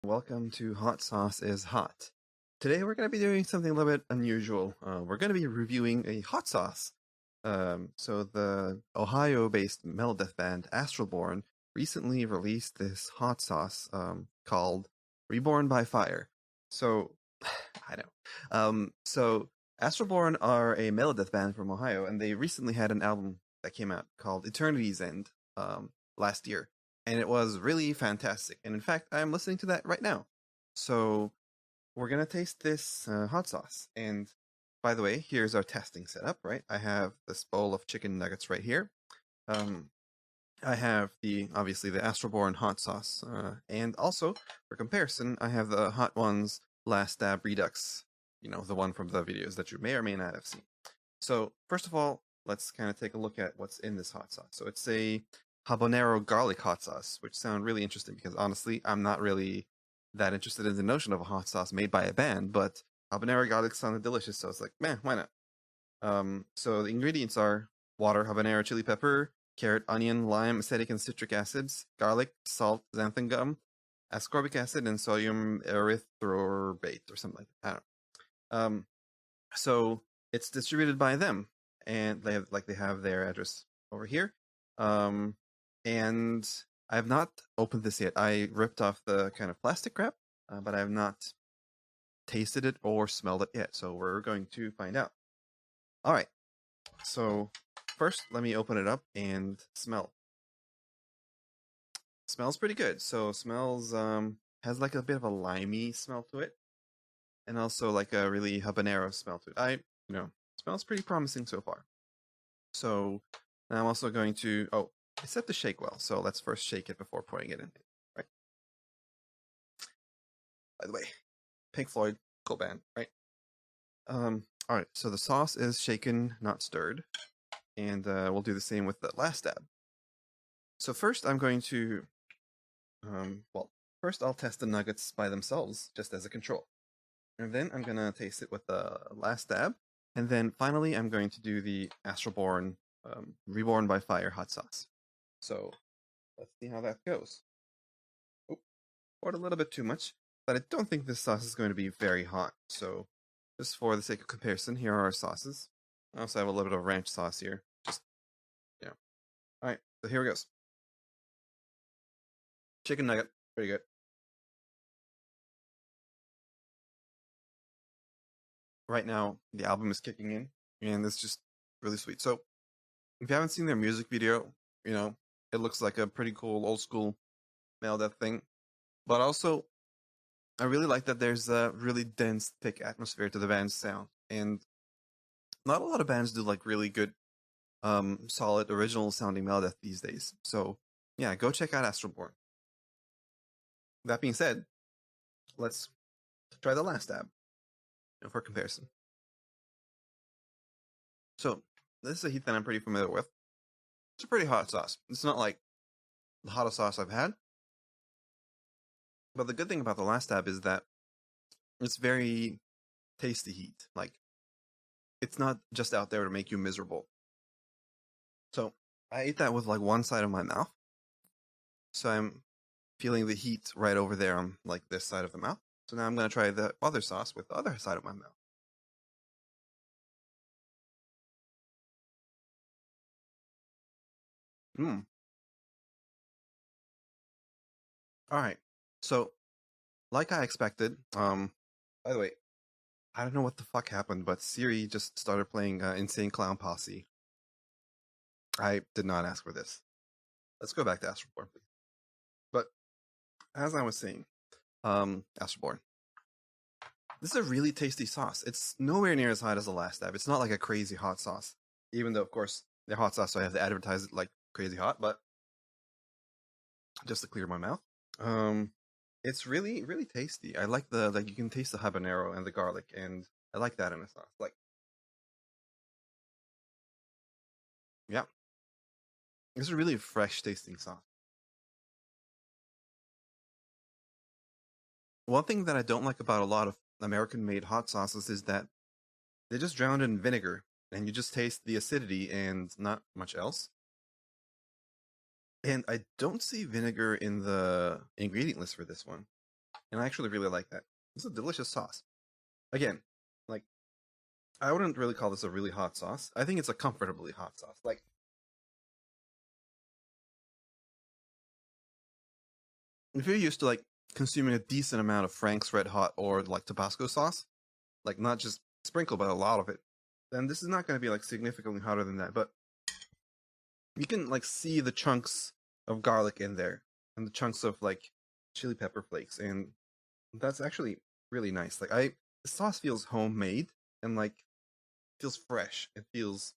Welcome to Hot Sauce is Hot. Today we're going to be doing something a little bit unusual. We're going to be reviewing a hot sauce. So the Ohio-based metal death band Astralborne recently released this hot sauce called Reborn by Fire. So, I know. So Astralborne are a metal death band from Ohio, and they recently had an album that came out called Eternity's End last year, and it was really fantastic. And in fact, I'm listening to that right now. So we're gonna taste this hot sauce. And by the way, here's our testing setup. Right, I have this bowl of chicken nuggets right here. Um, I have obviously the Astralborne hot sauce, and also for comparison, I have the Hot Ones Last Stab Redux. You know, the one from the videos that you may or may not have seen. So first of all, let's kind of take a look at what's in this hot sauce. So it's a habanero garlic hot sauce, which sound really interesting because honestly, I'm not really that interested in the notion of a hot sauce made by a band, but habanero garlic sounded delicious, so it's like, man, why not? So the ingredients are water, habanero, chili pepper, carrot, onion, lime, acetic and citric acids, garlic, salt, xanthan gum, ascorbic acid, and sodium erythorbate or something like that. I don't know. So it's distributed by them, and they have their address over here. And I have not opened this yet. I ripped off the kind of plastic wrap, but I have not tasted it or smelled it yet. So we're going to find out. All right. So first, let me open it up and smell. Smells pretty good. So smells has like a bit of a limey smell to it, and also like a really habanero smell to it. Smells pretty promising so far. So now I'm also going to, it's set to shake well. So let's first shake it before pouring it in. Right. By the way, Pink Floyd, cool band, right? All right. So the sauce is shaken, not stirred, and we'll do the same with the last dab. So first, I'm going to, first I'll test the nuggets by themselves, just as a control, and then I'm gonna taste it with the last dab, and then finally I'm going to do the Astralborne Reborn by Fire hot sauce. So let's see how that goes. Oh, poured a little bit too much, but I don't think this sauce is going to be very hot. So just for the sake of comparison, here are our sauces. I also have a little bit of ranch sauce here. All right, so here it goes. Chicken nugget, pretty good. Right now, the album is kicking in, and it's just really sweet. So if you haven't seen their music video, it looks like a pretty cool old school metal death thing. But also, I really like that there's a really dense, thick atmosphere to the band's sound, and not a lot of bands do like really good, solid, original sounding metal death these days. So yeah, go check out Astralborne. That being said, let's try the last dab for comparison. So this is a heat that I'm pretty familiar with. It's a pretty hot sauce. It's not like the hottest sauce I've had. But the good thing about the last dab is that it's very tasty heat. Like, it's not just out there to make you miserable. So I ate that with like one side of my mouth. So I'm feeling the heat right over there on like this side of the mouth. So now I'm going to try the other sauce with the other side of my mouth. Hmm. All right. So, like I expected, by the way, I don't know what the fuck happened, but Siri just started playing Insane Clown Posse. I did not ask for this. Let's go back to Astralborn, please. But as I was saying, Astralborn. This is a really tasty sauce. It's nowhere near as hot as the last dab. It's not like a crazy hot sauce, even though, of course, they're hot sauce, so I have to advertise it like crazy hot. But just to clear my mouth, it's really, really tasty. I like you can taste the habanero and the garlic, and I like that in a sauce. Like, yeah, it's a really fresh tasting sauce. One thing that I don't like about a lot of American-made hot sauces is that they're just drowned in vinegar, and you just taste the acidity and not much else. And I don't see vinegar in the ingredient list for this one. and I actually really like that. It's a delicious sauce. Again, like I wouldn't really call this a really hot sauce. I think it's a comfortably hot sauce. Like if you're used to like consuming a decent amount of Frank's Red Hot or like Tabasco sauce, like not just sprinkled but a lot of it, then this is not going to be like significantly hotter than that. But you can like see the chunks of garlic in there and the chunks of like chili pepper flakes, and that's actually really nice. Like the sauce feels homemade and like feels fresh. It feels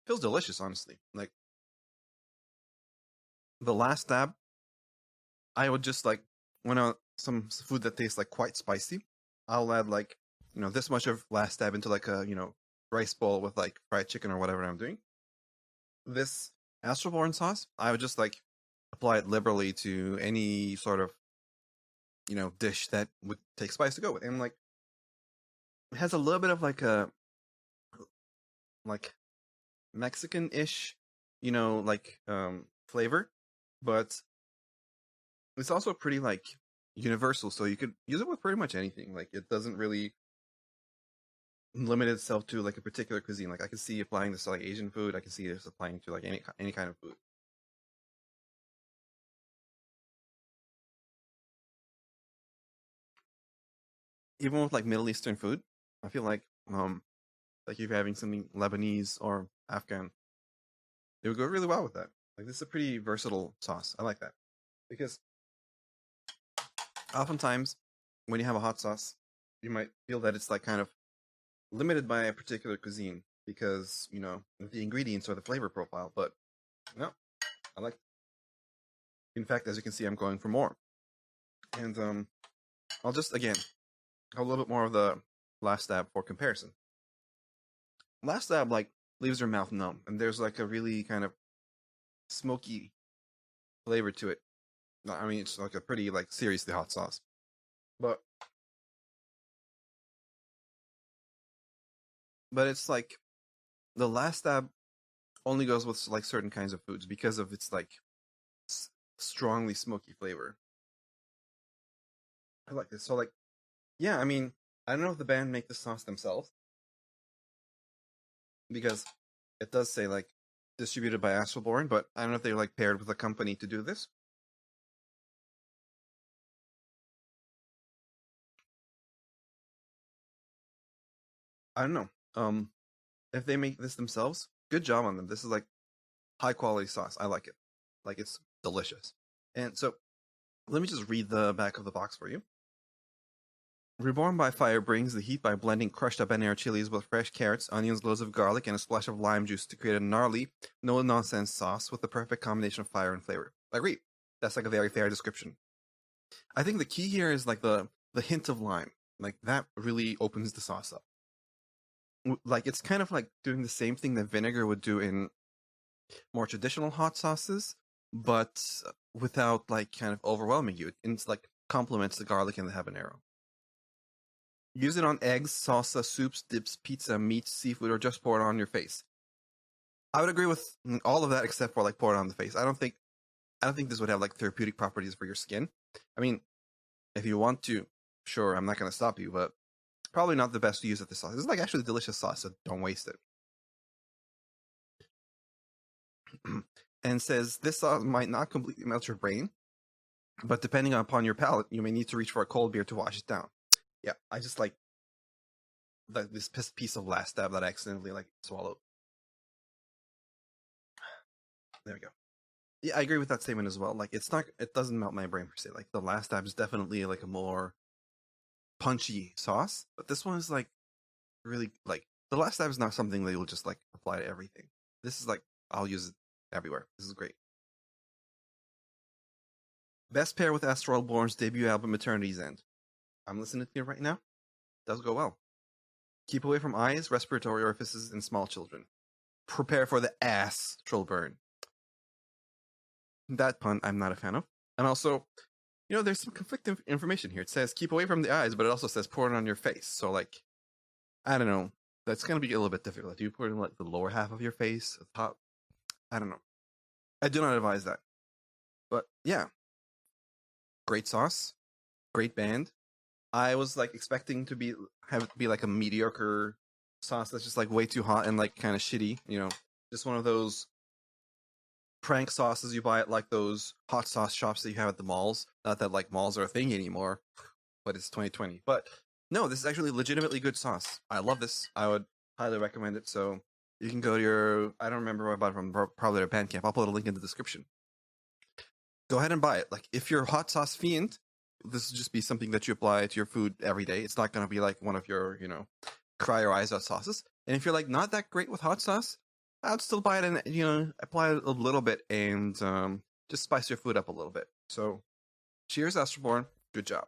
delicious, honestly. Like the last dab, I would just like when some food that tastes like quite spicy, I'll add like this much of last dab into like a rice bowl with like fried chicken or whatever I'm doing. This Astralborne sauce, I would just like apply it liberally to any sort of dish that would take spice to go with, and like it has a little bit of like Mexican-ish, like flavor, but it's also pretty like universal, so you could use it with pretty much anything. Like it doesn't really limit itself to like a particular cuisine. Like I could see applying this to like Asian food. I could see this applying to like any kind of food. Even with like Middle Eastern food, I feel like if you're having something Lebanese or Afghan, it would go really well with that. Like this is a pretty versatile sauce. I like that because oftentimes when you have a hot sauce, you might feel that it's like kind of limited by a particular cuisine because of the ingredients or the flavor profile. But no, I like. In fact, as you can see, I'm going for more, and I'll just again a little bit more of the last stab for comparison. Last stab like leaves your mouth numb, and there's like a really kind of smoky flavor to it. I mean, it's like a pretty like seriously hot sauce, but it's like the last stab only goes with like certain kinds of foods because of its like s- strongly smoky flavor. I like this. So like, yeah, I mean, I don't know if the band make the sauce themselves because it does say like distributed by Astralborne, but I don't know if they're like paired with a company to do this. I don't know. If they make this themselves, good job on them. This is like high quality sauce. I like it. Like it's delicious. And so let me just read the back of the box for you. Reborn by Fire brings the heat by blending crushed habanero chilies with fresh carrots, onions, cloves of garlic, and a splash of lime juice to create a gnarly, no-nonsense sauce with the perfect combination of fire and flavor. I agree. That's like a very fair description. I think the key here is like the hint of lime. Like that really opens the sauce up. Like it's kind of like doing the same thing that vinegar would do in more traditional hot sauces, but without like kind of overwhelming you. It's like complements the garlic and the habanero. Use it on eggs, salsa, soups, dips, pizza, meat, seafood, or just pour it on your face. I would agree with all of that except for like pour it on the face. I don't think this would have like therapeutic properties for your skin. I mean, if you want to, sure, I'm not going to stop you, but probably not the best to use at this sauce. This is like actually delicious sauce, so don't waste it. And says this sauce might not completely melt your brain, but depending upon your palate, you may need to reach for a cold beer to wash it down. Yeah, I just like this piece of last stab that I accidentally like swallowed. There we go. Yeah, I agree with that statement as well. Like it doesn't melt my brain per se. Like the last stab is definitely like a more punchy sauce, but this one is like really like the last stab is not something that you'll just like apply to everything. This is like I'll use it everywhere. This is great. Best pair with Astralborne's debut album Eternity's End. I'm listening to it right now. Does go well. Keep away from eyes, respiratory orifices, and small children. Prepare for the ass troll burn. That pun I'm not a fan of. And also, there's some conflicting information here. It says keep away from the eyes, but it also says pour it on your face. So like, I don't know. That's gonna be a little bit difficult. Do you pour it in like the lower half of your face, the top? I don't know. I do not advise that. But yeah, great sauce, great band. I was like expecting to be like a mediocre sauce that's just like way too hot and like kind of shitty, just one of those prank sauces you buy at like those hot sauce shops that you have at the malls. Not that like malls are a thing anymore, but it's 2020. But no, this is actually legitimately good sauce. I love this. I would highly recommend it. So you can go to I don't remember where I bought it from, probably their Bandcamp. I'll put a link in the description. Go ahead and buy it. Like if you're a hot sauce fiend, this will just be something that you apply to your food every day. It's not going to be like one of your, cry your eyes out sauces. And if you're like not that great with hot sauce, I would still buy it and apply it a little bit and just spice your food up a little bit. So, cheers, Astralborne. Good job.